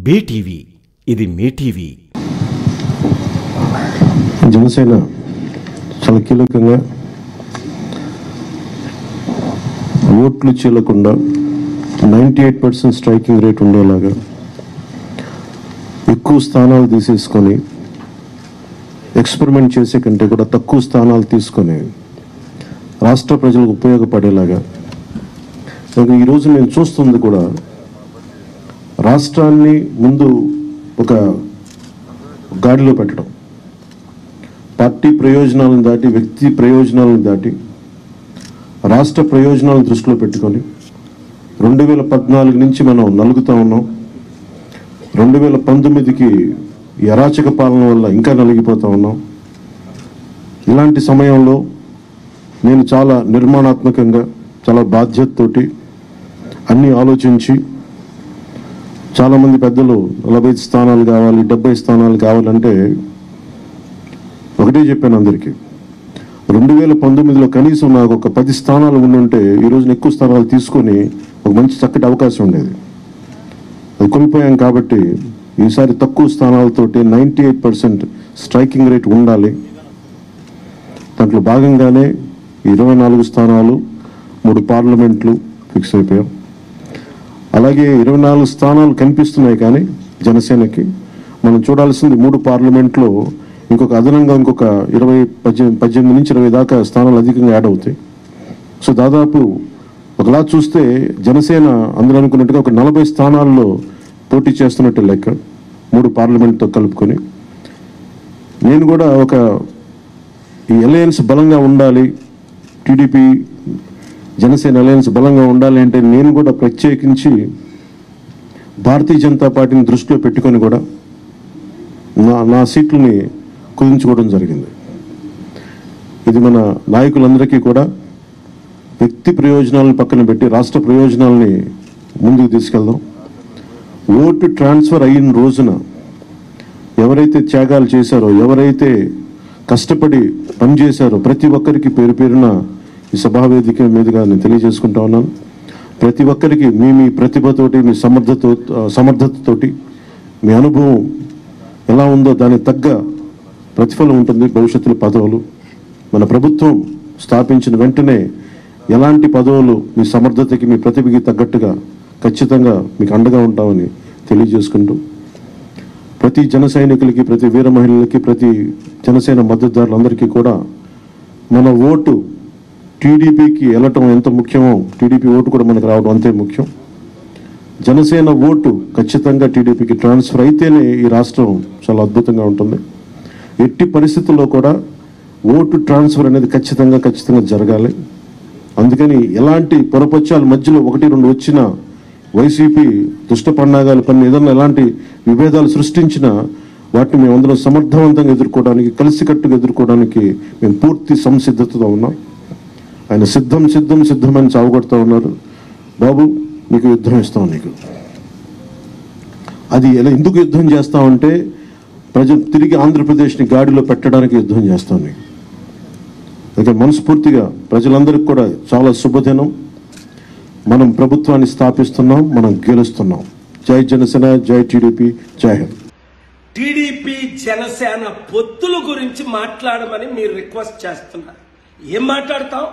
BTV, ఇది మీ TV. Janasena చాలా కీలకంగా ఓట్లు చీలకుండా 98% స్ట్రైకింగ్ రేట్ ఉండేలాగా ఎక్కువ స్థానాలు తీసేసుకొని ఎక్స్పెరిమెంట్ చేసే కంటే కూడా తక్కువ స్థానాలు తీసుకొని రాష్ట్ర ప్రజలకు ఉపయోగపడేలాగా ఈరోజు నేను చూస్తుంది కూడా రాష్ట్రాన్ని ముందు ఒక గాడిలో పెట్టడం, పార్టీ ప్రయోజనాలను దాటి వ్యక్తి ప్రయోజనాలను దాటి రాష్ట్ర ప్రయోజనాలను దృష్టిలో పెట్టుకొని 2014 నుంచి మనం నలుగుతూ ఉన్నాం. 2019కి అరాచక పాలన వల్ల ఇంకా నలిగిపోతూ ఉన్నాం. ఇలాంటి సమయంలో నేను చాలా నిర్మాణాత్మకంగా, చాలా బాధ్యతతోటి అన్నీ ఆలోచించి, చాలామంది పెద్దలు 45 స్థానాలు కావాలి, 70 స్థానాలు కావాలంటే ఒకటే చెప్పాను అందరికీ, 2019లో కనీసం నాకు ఒక 10 స్థానాలు ఉండుంటే ఈరోజు ఎక్కువ స్థానాలు తీసుకొని ఒక మంచి చక్కటి అవకాశం ఉండేది. అది కోల్పోయాం. కాబట్టి ఈసారి తక్కువ స్థానాలతోటి 98% స్ట్రైకింగ్ రేట్ ఉండాలి. దాంట్లో భాగంగానే 24 స్థానాలు, 3 పార్లమెంట్లు ఫిక్స్ అయిపోయాం. అలాగే 24 స్థానాలు కనిపిస్తున్నాయి, కానీ జనసేనకి మనం చూడాల్సింది 3 పార్లమెంట్లో ఇంకొక అదనంగా ఇంకొక 18 నుంచి 20 దాకా స్థానాలు అధికంగా యాడ్ అవుతాయి. సో దాదాపు ఒకలా చూస్తే జనసేన అందరూ అనుకున్నట్టుగా ఒక 40 స్థానాల్లో పోటీ చేస్తున్నట్టు లెక్క, 3 పార్లమెంట్తో కలుపుకొని. నేను కూడా ఈ అలయన్స్ బలంగా ఉండాలి, టీడీపీ జనసేన అలయన్స్ బలంగా ఉండాలి అంటే నేను కూడా ప్రత్యేకించి భారతీయ జనతా పార్టీని దృష్టిలో పెట్టుకొని కూడా నా సీట్లని కుదించుకోవడం జరిగింది. ఇది మన నాయకులందరికీ కూడా వ్యక్తి ప్రయోజనాలను పక్కన పెట్టి రాష్ట్ర ప్రయోజనాలని ముందుకు తీసుకెళ్దాం. ఓటు ట్రాన్స్ఫర్ అయిన రోజున ఎవరైతే త్యాగాలు చేశారో, ఎవరైతే కష్టపడి పనిచేశారో ప్రతి ఒక్కరికి పేరు పేరున ఈ సభావేదిక మీదుగా నేను తెలియజేసుకుంటా ఉన్నాను. ప్రతి ఒక్కరికి మీ ప్రతిభతోటి, మీ సమర్థతతోటి, మీ అనుభవం ఎలా ఉందో దానికి తగ్గ ప్రతిఫలం ఉంటుంది. భవిష్యత్తులో పదవులు మన ప్రభుత్వం స్థాపించిన వెంటనే ఎలాంటి పదవులు మీ సమర్థతకి, మీ ప్రతిభకి తగ్గట్టుగా ఖచ్చితంగా మీకు అండగా ఉంటామని తెలియజేసుకుంటూ, ప్రతి జన సైనికులకి, ప్రతి వీర మహిళలకి, ప్రతి జనసేన మద్దతుదారులందరికీ కూడా మన ఓటు టీడీపీకి వెళ్ళటం ఎంత ముఖ్యమో టీడీపీ ఓటు కూడా మనకు రావడం అంతే ముఖ్యం. జనసేన ఓటు ఖచ్చితంగా టీడీపీకి ట్రాన్స్ఫర్ అయితేనే ఈ రాష్ట్రం చాలా అద్భుతంగా ఉంటుంది. ఎట్టి పరిస్థితుల్లో కూడా ఓటు ట్రాన్స్ఫర్ అనేది ఖచ్చితంగా జరగాలి. అందుకని ఎలాంటి పొరపచ్చాల మధ్యలో 1-2 వచ్చినా, వైసీపీ దుష్ట పన్నాగాలు పని ఏదన్నా ఎలాంటి విభేదాలు సృష్టించినా వాటిని మేమందరం సమర్థవంతంగా ఎదుర్కోవడానికి, కలిసికట్టుగా ఎదుర్కోవడానికి మేము పూర్తి సంసిద్ధతతో ఉన్నాం. ఆయన సిద్ధమని చావగొడతా ఉన్నారు. బాబు నీకు యుద్ధం ఇస్తాం, నీకు అది ఎందుకు యుద్ధం చేస్తామంటే ప్రజలు తిరిగి ఆంధ్రప్రదేశ్ని గాడిలో పెట్టడానికి యుద్ధం చేస్తాం నీకు. అయితే మనస్ఫూర్తిగా ప్రజలందరికీ కూడా చాలా శుభదినం. మనం ప్రభుత్వాన్ని స్థాపిస్తున్నాం, మనం గెలుస్తున్నాం. జై జనసేన, జై టీడీపీ, జై హింద్. టీడీపీ జనసేన పొత్తుల గురించి మాట్లాడమని మీరు రిక్వెస్ట్ చేస్తున్నారు. ఏం మాట్లాడతాం?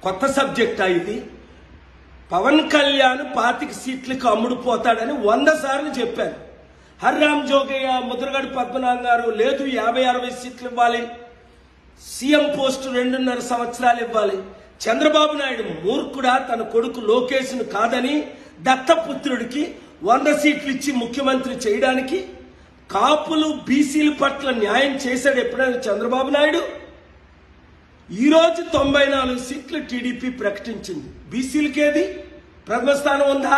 కొత్త సబ్జెక్టా ఇది? పవన్ కళ్యాణ్ 25 సీట్లకు అమ్ముడుపోతాడని 100 సార్లు చెప్పారు. హర్రామ్ జోగయ్య, ముద్రగడ పద్మనాభం గారు లేదు 50-60 సీట్లు ఇవ్వాలి, సీఎం పోస్టు 2.5 సంవత్సరాలు ఇవ్వాలి. చంద్రబాబు నాయుడు మూర్ఖుడా తన కొడుకు లోకేష్ను కాదని దత్తపుత్రుడికి 100 సీట్లు ఇచ్చి ముఖ్యమంత్రి చేయడానికి? కాపులు బీసీల పట్ల న్యాయం చేశాడు ఎప్పుడైనా చంద్రబాబు నాయుడు? ఈరోజు 94 సీట్లు టీడీపీ ప్రకటించింది. బీసీలకేది ప్రథమ స్థానం ఉందా?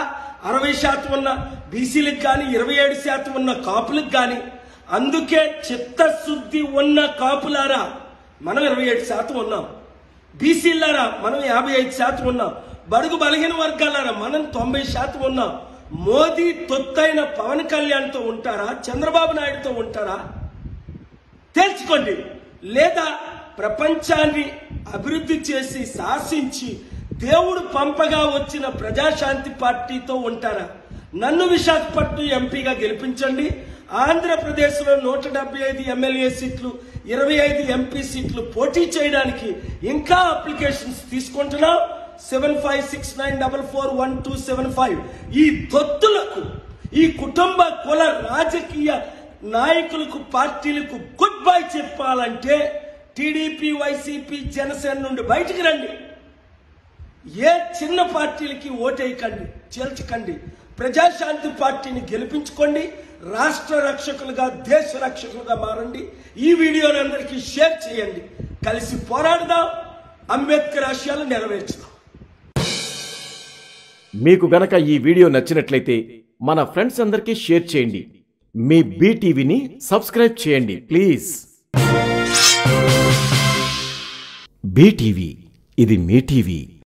60% ఉన్న బీసీలకు కానీ 27% ఉన్న కాపులకు కానీ. అందుకే చిత్తశుద్ధి ఉన్న కాపులారా మనం 27% ఉన్నాం, బీసీలారా మనం 55% ఉన్నాం, బడుగు బలహీన వర్గాలారా మనం 90% ఉన్నాం. మోదీ తొత్తైన పవన్ కళ్యాణ్తో ఉంటారా, చంద్రబాబు నాయుడుతో ఉంటారా? తేల్చుకోండి. లేదా ప్రపంచాన్ని అభివృద్ధి చేసి శాసించి దేవుడు పంపగా వచ్చిన ప్రజాశాంతి పార్టీతో ఉంటారా? నన్ను విశాఖపట్నం ఎంపీగా గెలిపించండి. ఆంధ్రప్రదేశ్లో 175 ఎమ్మెల్యే సీట్లు, 25 ఎంపీ సీట్లు పోటీ చేయడానికి ఇంకా అప్లికేషన్స్ తీసుకుంటున్నాం. 7569441275. ఈ తొత్తులకు, ఈ కుటుంబ కుల రాజకీయ నాయకులకు, పార్టీలకు గుడ్ బై చెప్పాలంటే టీడీపీ, వైసీపీ, జనసేన నుండి బయటికి రండి. ఏ చిన్న పార్టీలకి ఓటేయకండి, చేల్చకండి. ప్రజాశాంతి పార్టీని గెలిపించుకోండి. రాష్ట్ర రక్షకులుగా, దేశ రక్షకులుగా మారండి. ఈ వీడియోని అందరికీ షేర్ చేయండి. కలిసి పోరాడదాం, అంబేద్కర్ ఆశయాలు నెరవేర్చుదాం. మీకు గనక ఈ వీడియో నచ్చినట్లయితే మన ఫ్రెండ్స్ అందరికీ షేర్ చేయండి. మీ బీటీవీని సబ్స్క్రైబ్ చేయండి ప్లీజ్. బీటీవీ, ఇది మీ టీవీ.